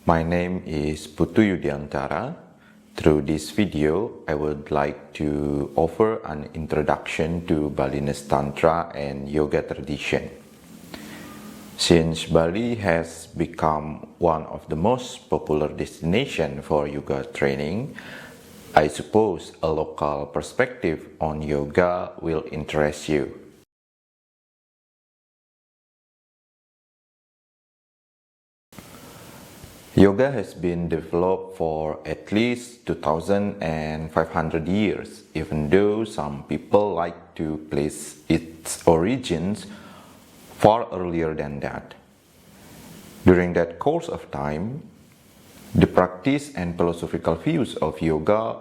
My name is Putu Yudiantara. Through this video, I would like to offer an introduction to Balinese Tantra and Yoga tradition. Since Bali has become one of the most popular destinations for yoga training, I suppose a local perspective on yoga will interest you. Yoga has been developed for at least 2,500 years, even though some people like to place its origins far earlier than that. During that course of time, the practice and philosophical views of yoga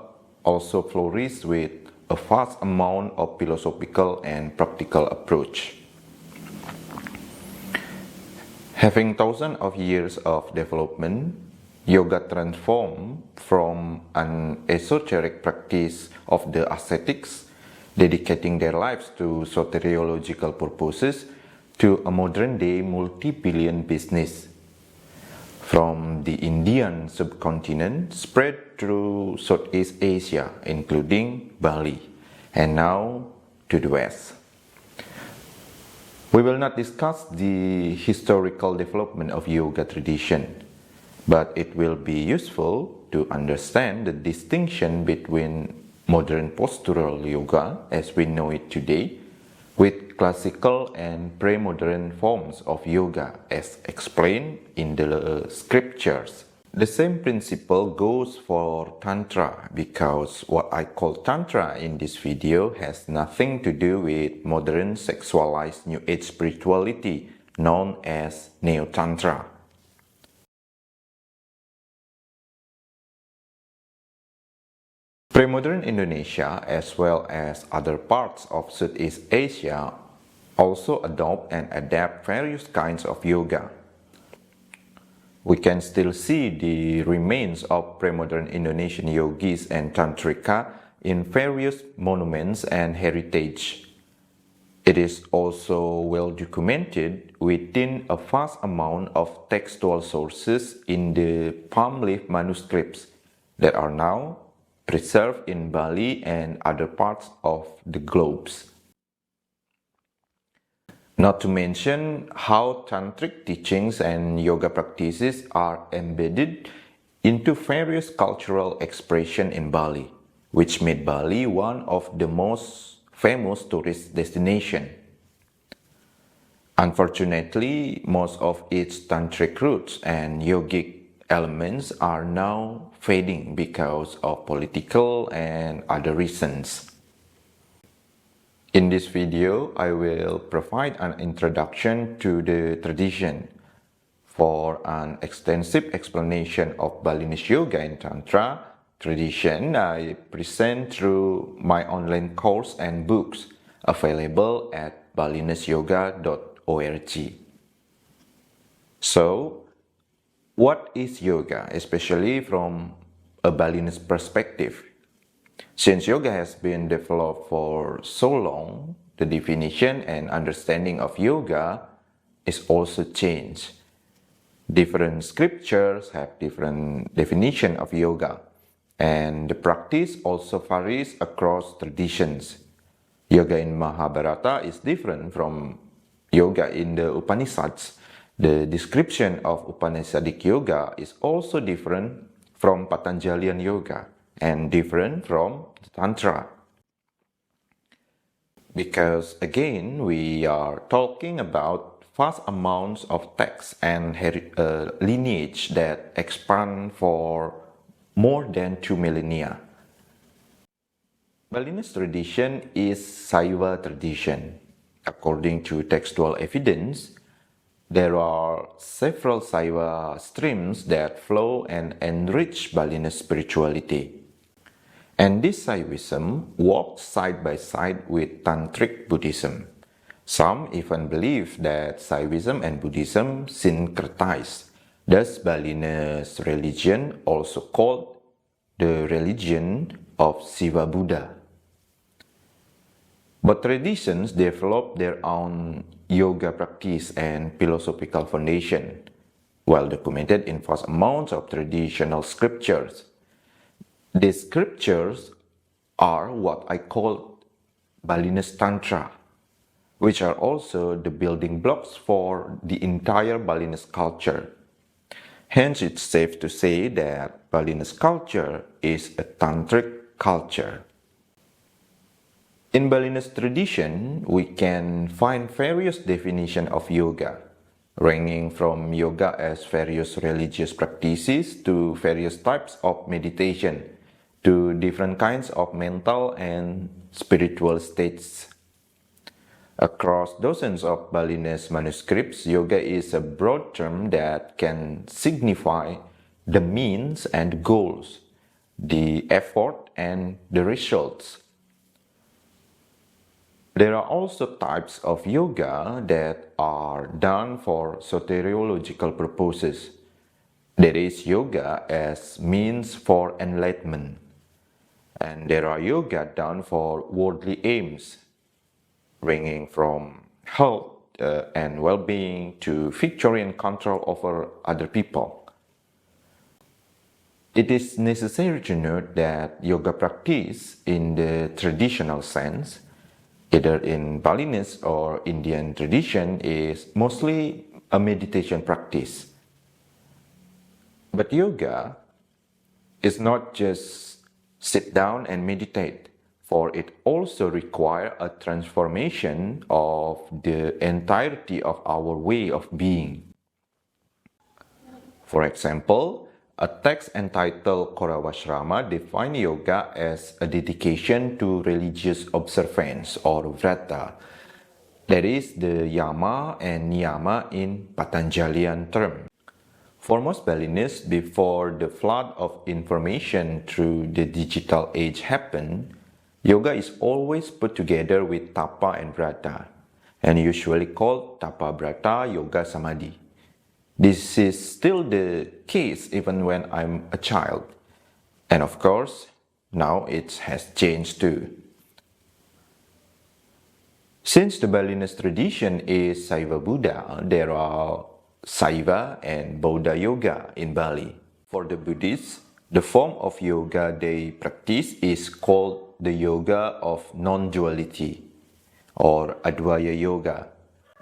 also flourished with a vast amount of philosophical and practical approach. Having thousands of years of development, yoga transformed from an esoteric practice of the ascetics, dedicating their lives to soteriological purposes, to a modern-day multi-billion business. From the Indian subcontinent, spread through Southeast Asia, including Bali, and now to the West. We will not discuss the historical development of yoga tradition, but it will be useful to understand the distinction between modern postural yoga as we know it today with classical and pre-modern forms of yoga as explained in the scriptures. The same principle goes for Tantra, because what I call Tantra in this video has nothing to do with modern sexualized New Age spirituality known as Neo-Tantra. Pre-modern Indonesia, as well as other parts of Southeast Asia, also adopt and adapt various kinds of yoga. We can still see the remains of pre-modern Indonesian yogis and tantrika in various monuments and heritage. It is also well documented within a vast amount of textual sources in the palm leaf manuscripts that are now preserved in Bali and other parts of the globes. Not to mention how tantric teachings and yoga practices are embedded into various cultural expressions in Bali, which made Bali one of the most famous tourist destinations. Unfortunately, most of its tantric roots and yogic elements are now fading because of political and other reasons. In this video, I will provide an introduction to the tradition. For an extensive explanation of Balinese yoga and Tantra tradition, I present through my online course and books available at balineseyoga.org. So, what is yoga, especially from a Balinese perspective? Since yoga has been developed for so long, the definition and understanding of yoga is also changed. Different scriptures have different definition of yoga, and the practice also varies across traditions. Yoga in Mahabharata is different from yoga in the Upanishads. The description of Upanishadic yoga is also different from Patanjalian yoga and different from Tantra. Because again, we are talking about vast amounts of text and lineage that expand for more than 2 millennia. Balinese tradition is Shaiva tradition. According to textual evidence, there are several Shaiva streams that flow and enrich Balinese spirituality. And this Shaivism walks side by side with Tantric Buddhism. Some even believe that Shaivism and Buddhism syncretize. Thus, Balinese religion also called the religion of Shiva Buddha. But traditions develop their own yoga practice and philosophical foundation. well documented in vast amounts of traditional scriptures. These scriptures are what I call Balinese Tantra, which are also the building blocks for the entire Balinese culture. Hence, it's safe to say that Balinese culture is a Tantric culture. In Balinese tradition, we can find various definitions of yoga, ranging from yoga as various religious practices to various types of meditation, to different kinds of mental and spiritual states. Across dozens of Balinese manuscripts, yoga is a broad term that can signify the means and goals, the effort and the results. There are also types of yoga that are done for soteriological purposes. There is yoga as means for enlightenment, and there are yoga done for worldly aims, ranging from health and well-being to victory and control over other people. It is necessary to note that yoga practice in the traditional sense, either in Balinese or Indian tradition, is mostly a meditation practice. But yoga is not just sit down and meditate, for it also requires a transformation of the entirety of our way of being. For example, a text entitled Korawasrama defines yoga as a dedication to religious observance or vrata. That is the yama and niyama in Patanjalian term. For most Balinese, before the flood of information through the digital age happened, yoga is always put together with tapa and vrata, and usually called tapa vrata yoga samadhi. This is still the case even when I'm a child. And of course, now it has changed too. Since the Balinese tradition is Shaiva Buddha, there are Shaiva and Buddha yoga in Bali. For the Buddhists, the form of yoga they practice is called the yoga of non-duality or Advaya yoga.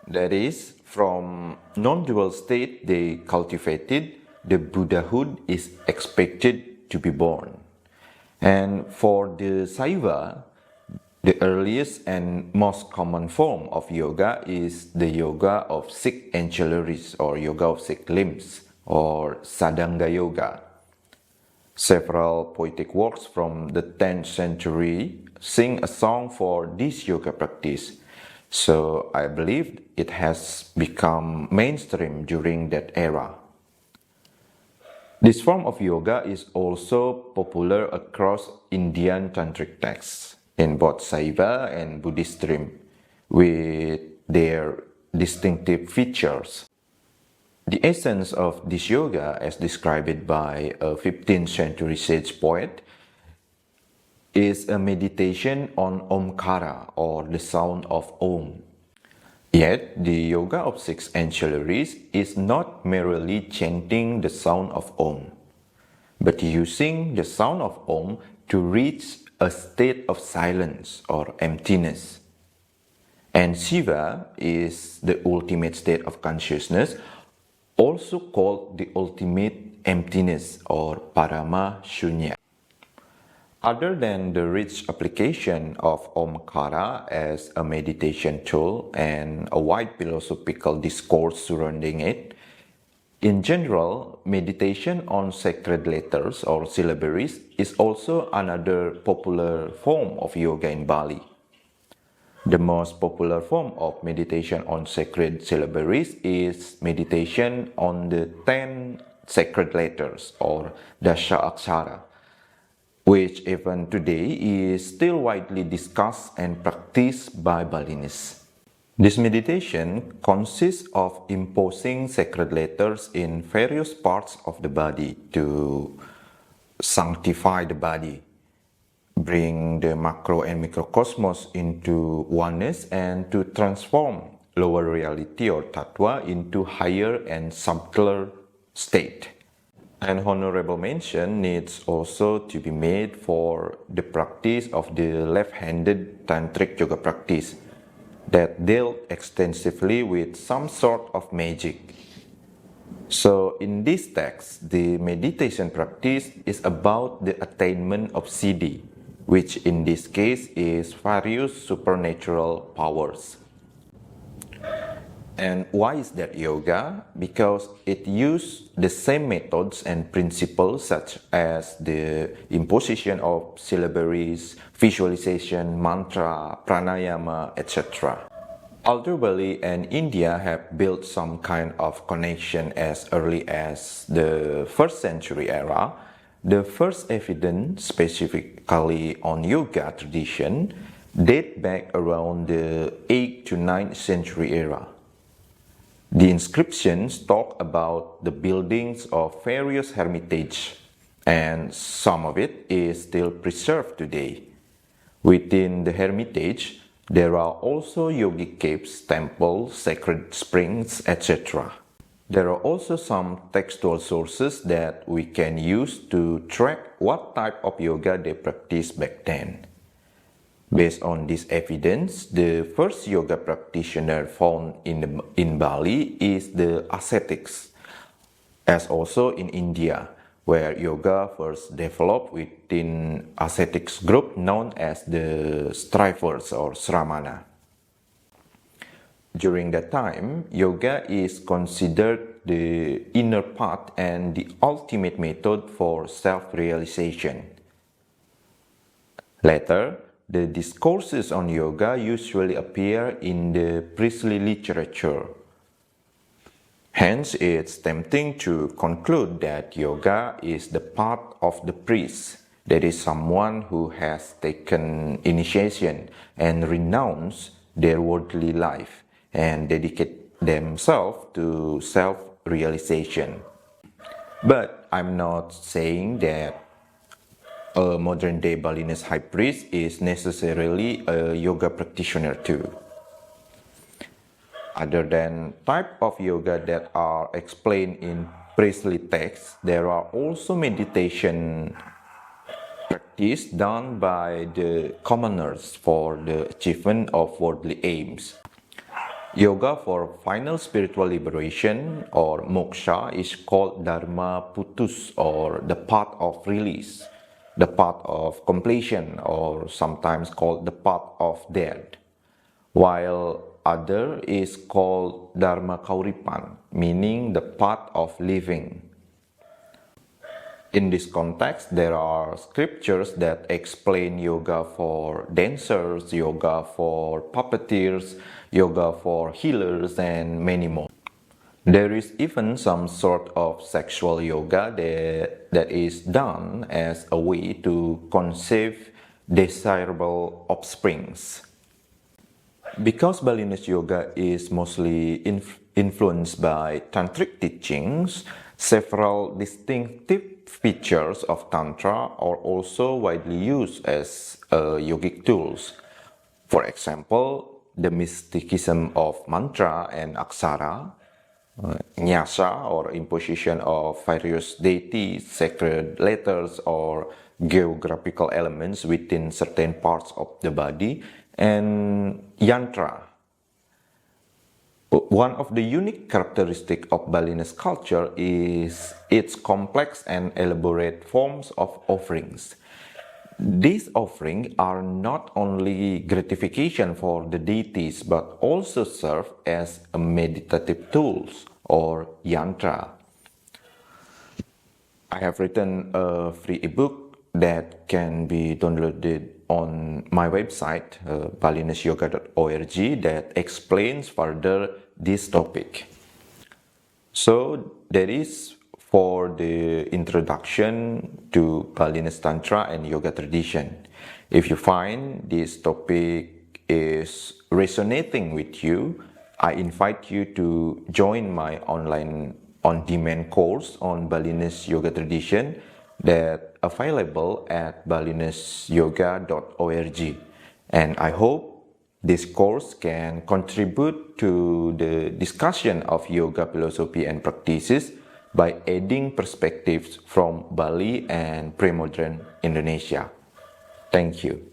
That is, from non-dual state they cultivated, the Buddhahood is expected to be born. And for the Shaiva, the earliest and most common form of yoga is the yoga of 6 ancillaries or yoga of 6 limbs or Sadanga yoga. Several poetic works from the 10th century sing a song for this yoga practice. So I believe it has become mainstream during that era. This form of yoga is also popular across Indian tantric texts in both Shaiva and Buddhist stream, with their distinctive features. The essence of this yoga, as described by a 15th century sage poet, is a meditation on Omkara or the sound of Om. Yet, the yoga of 6 ancillaries is not merely chanting the sound of Om, but using the sound of Om to reach a state of silence or emptiness. And Shiva is the ultimate state of consciousness, also called the ultimate emptiness or Parama Shunya. Other than the rich application of Omkara as a meditation tool and a wide philosophical discourse surrounding it, in general, meditation on sacred letters or syllabaries is also another popular form of yoga in Bali. The most popular form of meditation on sacred syllabaries is meditation on the 10 sacred letters or Dasha Aksara, which even today is still widely discussed and practiced by Balinese. This meditation consists of imposing sacred letters in various parts of the body to sanctify the body, bring the macro and microcosmos into oneness, and to transform lower reality or tattva into higher and subtler state. An honorable mention needs also to be made for the practice of the left-handed Tantric Yoga practice that dealt extensively with some sort of magic. So in this text, the meditation practice is about the attainment of siddhi, which in this case is various supernatural powers. And why is that yoga? Because it uses the same methods and principles such as the imposition of syllabaries, visualization, mantra, pranayama, etc. Although Bali and India have built some kind of connection as early as the 1st century era, the first evidence specifically on yoga tradition date back around the 8th to 9th century era. The inscriptions talk about the buildings of various hermitage, and some of it is still preserved today. Within the hermitage, there are also yogic caves, temples, sacred springs, etc. There are also some textual sources that we can use to track what type of yoga they practiced back then. Based on this evidence, the first yoga practitioner found in Bali is the ascetics, as also in India, where yoga first developed within ascetics group known as the strivers or sramana. During that time, yoga is considered the inner path and the ultimate method for self-realization. Later, the discourses on yoga usually appear in the priestly literature. Hence, it's tempting to conclude that yoga is the path of the priest, that is someone who has taken initiation and renounced their worldly life and dedicate themselves to self-realization. But I'm not saying that a modern-day Balinese high priest is necessarily a yoga practitioner too. Other than type of yoga that are explained in priestly texts, there are also meditation practice done by the commoners for the achievement of worldly aims. Yoga for final spiritual liberation or moksha is called dharma putus or the path of release, the path of completion, or sometimes called the path of death, while other is called dharma kauripan, meaning the path of living. In this context, there are scriptures that explain yoga for dancers, yoga for puppeteers, yoga for healers, and many more. There is even some sort of sexual yoga that is done as a way to conceive desirable offsprings. Because Balinese yoga is mostly influenced by Tantric teachings, several distinctive features of Tantra are also widely used as yogic tools. For example, the mysticism of mantra and aksara, nyasa or imposition of various deities, sacred letters or geographical elements within certain parts of the body, and yantra. One of the unique characteristics of Balinese culture is its complex and elaborate forms of offerings. These offerings are not only gratification for the deities but also serve as a meditative tools or yantra. I have written a free ebook that can be downloaded on my website balineseyoga.org that explains further this topic. So that is for the introduction to Balinese Tantra and Yoga tradition. If you find this topic is resonating with you, I invite you to join my online on-demand course on Balinese Yoga tradition that available at balineseyoga.org. And I hope this course can contribute to the discussion of yoga philosophy and practices by adding perspectives from Bali and pre-modern Indonesia. Thank you.